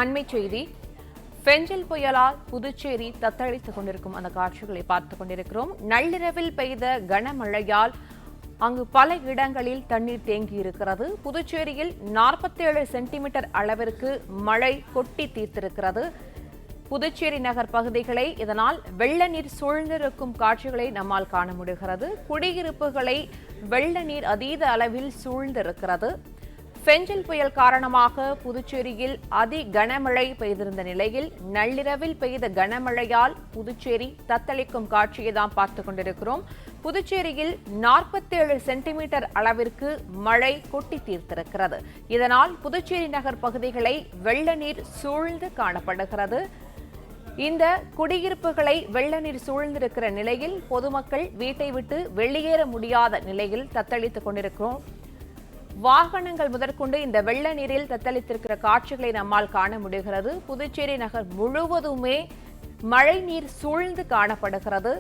அண்மைச் செய்தி. பெஞ்சல் புயலால் புதுச்சேரி தத்தளித்துக் கொண்டிருக்கும் அந்த காட்சிகளை பார்த்துக் கொண்டிருக்கிறோம். நள்ளிரவில் பெய்த கனமழையால் அங்கு பல இடங்களில் தண்ணீர் தேங்கியிருக்கிறது. புதுச்சேரியில் 47 சென்டிமீட்டர் அளவிற்கு மழை கொட்டி தீர்த்திருக்கிறது. புதுச்சேரி நகர் பகுதிகளை இதனால் வெள்ள நீர் சூழ்ந்திருக்கும் காட்சிகளை நம்மால் காண முடிகிறது. குடியிருப்புகளை வெள்ள நீர் அதீத அளவில் சூழ்ந்திருக்கிறது. பெஞ்சல் புயல் காரணமாக புதுச்சேரியில் அதி கனமழை பெய்திருந்த நிலையில் நள்ளிரவில் பெய்த கனமழையால் புதுச்சேரி தத்தளிக்கும் காட்சியை தான் பார்த்துக் கொண்டிருக்கிறோம். புதுச்சேரியில் 47 சென்டிமீட்டர் அளவிற்கு மழை கொட்டி தீர்த்திருக்கிறது. இதனால் புதுச்சேரி நகர் பகுதிகளை வெள்ள நீர் சூழ்ந்து காணப்படுகிறது. இந்த குடியிருப்புகளை வெள்ள நீர் சூழ்ந்திருக்கிற நிலையில் பொதுமக்கள் வீட்டை விட்டு வெளியேற முடியாத நிலையில் தத்தளித்துக் கொண்டிருக்கிறோம். வாகனங்கள் முதற்கொண்டு இந்த வெள்ள நீரில் தத்தளித்திருக்கிற காட்சிகளை நம்மால் காண முடிகிறது. புதுச்சேரி நகர் முழுவதுமே மழை நீர் சூழ்ந்து காணப்படுகிறது.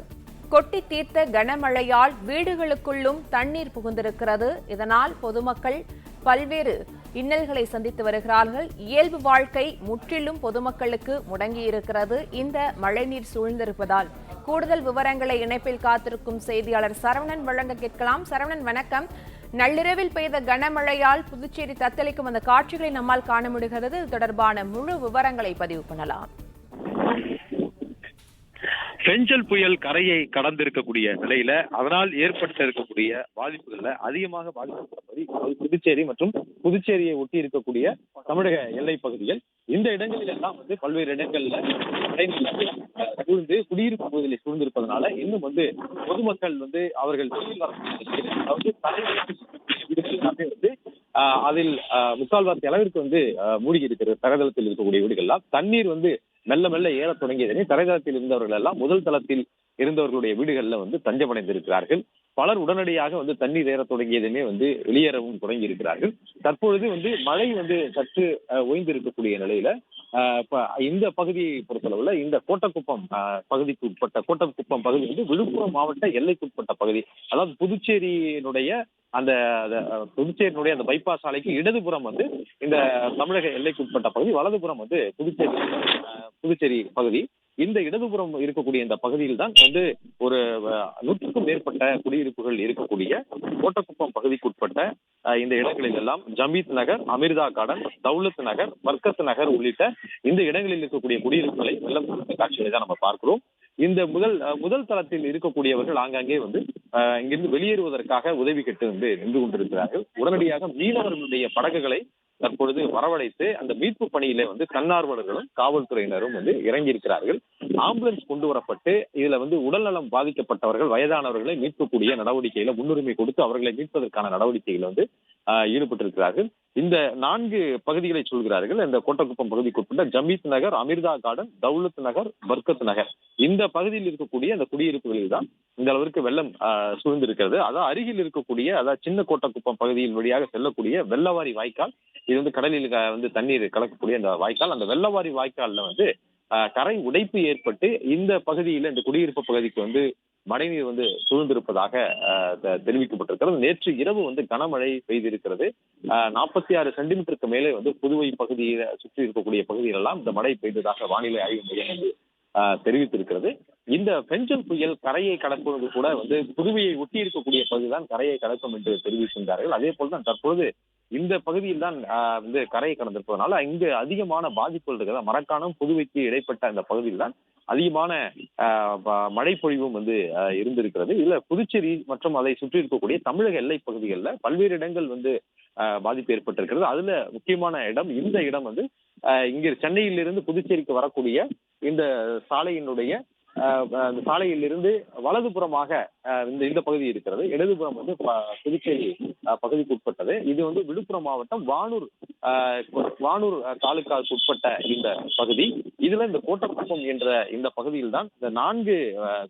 கொட்டி தீர்த்த கனமழையால் வீடுகளுக்குள்ளும் தண்ணீர் புகுந்திருக்கிறது. இதனால் பொதுமக்கள் பல்வேறு இன்னல்களை சந்தித்து வருகிறார்கள். இயல்பு வாழ்க்கை முற்றிலும் பொதுமக்களுக்கு முடங்கியிருக்கிறது இந்த மழைநீர் சூழ்ந்திருப்பதால். கூடுதல் விவரங்களை இணைப்பில் காத்திருக்கும் செய்தியாளர் சரவணன் வழங்க கேட்கலாம். சரவணன், வணக்கம். நள்ளிரவில் பெய்த கனமழையால் புதுச்சேரி தத்தளிக்கும் அந்த காட்சிகளை நம்மால் காண முடிகிறது. இது தொடர்பான முழு விவரங்களை பதிவு பண்ணலாம். பெஞ்சல் புயல் கரையை கடந்திருக்கக்கூடிய நிலையில அதனால் ஏற்பட்டு இருக்கக்கூடிய பாதிப்புகள்ல அதிகமாக பாதிக்கப்பட்ட பகுதி புதுச்சேரி மற்றும் புதுச்சேரியை ஒட்டி இருக்கக்கூடிய தமிழக எல்லை பகுதிகள். இந்த இடங்களில் எல்லாம் பல்வேறு இடங்கள்ல சூழ்ந்து குடியிருப்பு பகுதியில் சூழ்ந்திருப்பதனால இன்னும் பொதுமக்கள் அவர்கள் அதில் முக்கால்வாசி அளவிற்கு மூழ்கி இருக்கிறது. தரைதளத்தில் இருக்கக்கூடிய வீடுகள்லாம் தண்ணீர் மெல்ல மெல்ல ஏற தொடங்கியதனை தரைதளத்தில் இருந்தவர்கள் எல்லாம் முதல் தளத்தில் இருந்தவர்களுடைய வீடுகள்ல தஞ்சமடைந்திருக்கிறார்கள். பலர் உடனடியாக தண்ணீர் ஏற தொடங்கியதுமே வெளியேறவும் தொடங்கி இருக்கிறார்கள். தற்பொழுது மழை சற்று ஓய்ந்து இருக்கக்கூடிய நிலையில இந்த பகுதியை பொறுத்தளவுல இந்த கோட்டக்குப்பம் பகுதிக்கு உட்பட்ட கோட்டக்குப்பம் பகுதி விழுப்புரம் மாவட்ட எல்லைக்குட்பட்ட பகுதி. அதாவது புதுச்சேரியினுடைய அந்த பைபாஸ் சாலைக்கு இடதுபுறம் இந்த தமிழக எல்லைக்குட்பட்ட பகுதி, வலதுபுறம் புதுச்சேரி பகுதி. இந்த இடதுபுறம் இருக்கக்கூடிய இந்த பகுதியில் தான் ஒரு 100க்கும் மேற்பட்ட குடியிருப்புகள் இருக்கக்கூடிய கோட்டக்குப்பம் பகுதிக்குட்பட்ட இந்த இடங்களில் எல்லாம் ஜமீத் நகர், அமிர்தா கார்டன், தௌலத் நகர், பர்கத் நகர் உள்ளிட்ட இந்த இடங்களில் இருக்கக்கூடிய குடியிருப்புகளை வெள்ளம் சூழ்ந்த காட்சிகளை தான் நம்ம பார்க்கிறோம். இந்த முதல் தளத்தில் இருக்கக்கூடியவர்கள் ஆங்காங்கே இங்கிருந்து வெளியேறுவதற்காக உதவி கேட்டு நின்று கொண்டிருக்கிறார்கள். உடனடியாக மீனவர்களுடைய படகுகளை தற்பொழுது வரவழைத்து அந்த மீட்பு பணியில தன்னார்வலர்களும் காவல்துறையினரும் இறங்கி இருக்கிறார்கள். ஆம்புலன்ஸ் கொண்டு வரப்பட்டு இதுல உடல்நலம் பாதிக்கப்பட்டவர்கள், வயதானவர்களை மீட்கக்கூடிய நடவடிக்கையில முன்னுரிமை கொடுத்து அவர்களை மீட்பதற்கான நடவடிக்கைகள் ஈடுபட்டிருக்கிறார்கள். இந்த 4 பகுதிகளை சொல்கிறார்கள். இந்த கோட்டக்குப்பம் பகுதிக்குட்பட்ட ஜமீத் நகர், அமிர்தா கார்டன், தௌலத் நகர், பர்கத் நகர் இந்த பகுதியில் இருக்கக்கூடிய அந்த குடியிருப்புகளில் தான் இந்த அளவிற்கு வெள்ளம் சூழ்ந்திருக்கிறது. அதாவது அருகில் இருக்கக்கூடிய, அதாவது சின்ன கோட்டக்குப்பம் பகுதியின் வழியாக செல்லக்கூடிய வெள்ளவாரி வாய்க்கால், இது கடலில் தண்ணீர் கலக்கக்கூடிய அந்த வாய்க்கால். அந்த வெள்ளவாரி வாய்க்கால்ல கரை உடைப்பு ஏற்பட்டு இந்த பகுதியில இந்த குடியிருப்பு பகுதிக்கு மழைநீர் சூழ்ந்திருப்பதாக தெரிவிக்கப்பட்டிருக்கிறது. நேற்று இரவு கனமழை பெய்திருக்கிறது. 46 சென்டிமீட்டருக்கு மேலே புதுவை பகுதியில சுற்றி இருக்கக்கூடிய பகுதியிலெல்லாம் இந்த மழை பெய்ததாக வானிலை ஆய்வு மையம் தெரிவித்திருக்கிறது. இந்த பெஞ்சல் புயல் கரையை கடப்பது கூட புதுவையை ஒட்டி இருக்கக்கூடிய பகுதிதான் கரையை கடக்கும் என்று தெரிவிக்கின்றார்கள். அதே போல்தான் தற்பொழுது இந்த பகுதியில் தான் கரையை கடந்திருப்பதனால இங்கு அதிகமான பாதிப்புகள் இருக்கிறது. மரக்காணம் புதுவைக்கு இடைப்பட்ட அந்த பகுதியில் தான் அதிகமான மழை பொழிவும் இருந்திருக்கிறது. இதுல புதுச்சேரி மற்றும் அதை சுற்றி இருக்கக்கூடிய தமிழக எல்லை பகுதிகளில் பல்வேறு இடங்கள் பாதிப்பு ஏற்பட்டிருக்கிறது. அதுல முக்கியமான இடம் இந்த இடம் இங்க சென்னையிலிருந்து புதுச்சேரிக்கு வரக்கூடிய இந்த சாலையினுடைய அந்த சாலையிலிருந்து வலதுபுறமாக இந்த பகுதி இருக்கிறது. இடதுபுறம் புதுச்சேரி பகுதிக்கு உட்பட்டது. இது விழுப்புரம் மாவட்டம் வானூர் தாலுகாவுக்கு உட்பட்ட இந்த பகுதி. இதுல இந்த கோட்டக்குப்பம் என்ற இந்த பகுதியில் தான் இந்த 4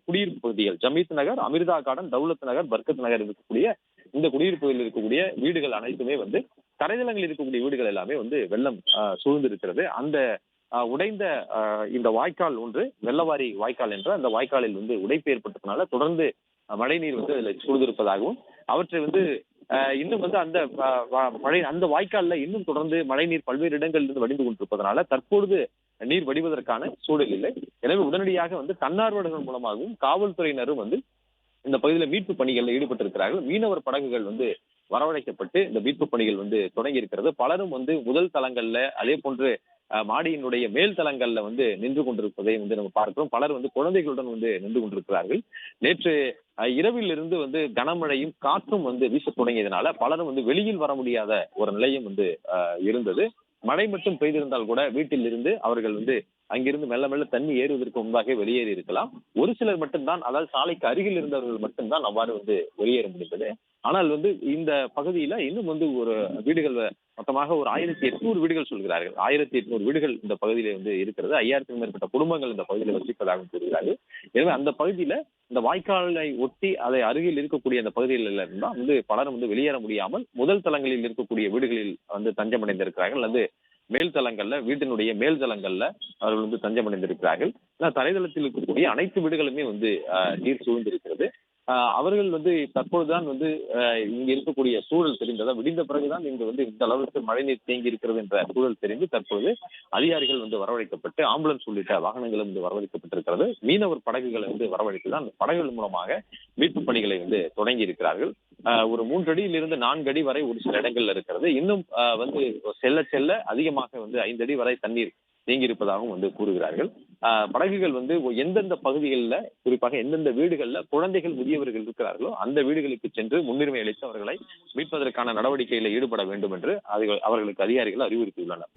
குடியிருப்பு பகுதிகள் ஜமீத் நகர், அமிர்தா கார்டன், தௌலத் நகர், பர்கத் நகர் இருக்கக்கூடிய இந்த குடியிருப்புகளில் இருக்கக்கூடிய வீடுகள் அனைத்துமே தரைதளங்களில் இருக்கக்கூடிய வீடுகள் எல்லாமே வெள்ளம் சூழ்ந்து இருக்கிறது. அந்த உடைந்த இந்த வாய்க்கால் ஒன்று வெள்ளவாரி வாய்க்கால் என்ற அந்த வாய்க்காலில் உடைப்பு ஏற்பட்டதுனால தொடர்ந்து மழைநீர் அதில் சூழ்ந்திருப்பதாகவும் அவற்றை இன்னும் வந்து அந்த வாய்க்கால்ல இன்னும் தொடர்ந்து மழைநீர் பல்வேறு இடங்களில் இருந்து வடிந்து கொண்டிருப்பதனால தற்பொழுது நீர் வடிவதற்கான சூழல் இல்லை. எனவே உடனடியாக வந்து தன்னார்வலர்கள் மூலமாகவும் காவல்துறையினரும் வந்து இந்த பகுதியில மீட்பு பணிகளில் ஈடுபட்டிருக்கிறார்கள். மீனவர் படகுகள் வந்து வரவழைக்கப்பட்டு இந்த மீட்பு பணிகள் வந்து தொடங்கி இருக்கிறது. பலரும் வந்து முதல் தளங்கள்ல, அதே போன்று மாடியினுடைய மேல் தளங்கள்ல வந்து நின்று கொண்டிருப்பதை வந்து நம்ம பார்க்கிறோம். பலர் வந்து குழந்தைகளுடன் வந்து நின்று கொண்டிருக்கிறார்கள். நேற்று இரவில் இருந்து வந்து கனமழையும் காற்றும் வந்து வீச தொடங்கியதுனால பலரும் வந்து வெளியில் வர முடியாத ஒரு நிலையும் வந்து இருந்தது. மழை மட்டும் பெய்திருந்தால் கூட வீட்டில் இருந்து அவர்கள் வந்து அங்கிருந்து மெல்ல மெல்ல தண்ணி ஏறுவதற்கு முன்பாக வெளியேறி இருக்கலாம். ஒரு சிலர் மட்டும்தான், அதாவது சாலைக்கு அருகில் இருந்தவர்கள் மட்டும்தான் அவ்வாறு வந்து வெளியேற முடிந்தது. ஆனால் வந்து இந்த பகுதியில இன்னும் வந்து ஒரு வீடுகள் மொத்தமாக ஒரு 1800 வீடுகள் சொல்கிறார்கள். 1800 வீடுகள் இந்த பகுதியில வந்து இருக்கிறது. 5000க்கும் மேற்பட்ட குடும்பங்கள் இந்த பகுதியில் வசிப்பதாக கூறுகிறார்கள். எனவே அந்த பகுதியில இந்த வாய்க்காலை ஒட்டி அதை அருகில் இருக்கக்கூடிய அந்த பகுதிகளில் இருந்தால் வந்து பலரும் வந்து வெளியேற முடியாமல் முதல் தளங்களில் இருக்கக்கூடிய வீடுகளில் வந்து தஞ்சமடைந்திருக்கிறார்கள். அல்லது மேல் தளங்கள்ல, வீட்டினுடைய மேல் தளங்கள்ல அவர்கள் வந்து தஞ்சமடைந்திருக்கிறார்கள். தரைதளத்தில் இருக்கக்கூடிய அனைத்து வீடுகளுமே வந்து நீர் சூழ்ந்திருக்கிறது. அவர்கள் வந்து தற்பொழுதுதான் வந்து இங்க இருக்கக்கூடிய சூழல் தெரிந்ததா, விடிந்த பிறகுதான் இங்கு வந்து இந்த அளவுக்கு மழைநீர் தேங்கி இருக்கிறது என்ற சூழல் தெரிந்து தற்பொழுது அதிகாரிகள் வந்து வரவழைக்கப்பட்டு ஆம்புலன்ஸ் உள்ளிட்ட வாகனங்களும் வந்து வரவழைக்கப்பட்டிருக்கிறது. மீனவர் படகுகளை வந்து வரவழைத்துதான் அந்த படகுகள் மூலமாக மீட்பு பணிகளை வந்து தொடங்கி இருக்கிறார்கள். ஒரு 3 அடியிலிருந்து 4 அடி வரை ஒரு சில இடங்கள்ல இருக்கிறது. இன்னும் வந்து செல்ல செல்ல அதிகமாக வந்து 5 அடி வரை தண்ணீர் தேங்கி இருப்பதாகவும் வந்து கூறுகிறார்கள். படகுகள் வந்து எந்தெந்த பகுதிகளில், குறிப்பாக எந்தெந்த வீடுகள்ல குழந்தைகள், முதியவர்கள் இருக்கிறார்களோ அந்த வீடுகளுக்கு சென்று முன்னுரிமை அளித்து அவர்களை மீட்பதற்கான நடவடிக்கையில ஈடுபட வேண்டும் என்று அவர்களுக்கு அதிகாரிகள் அறிவுறுத்தியுள்ளனர்.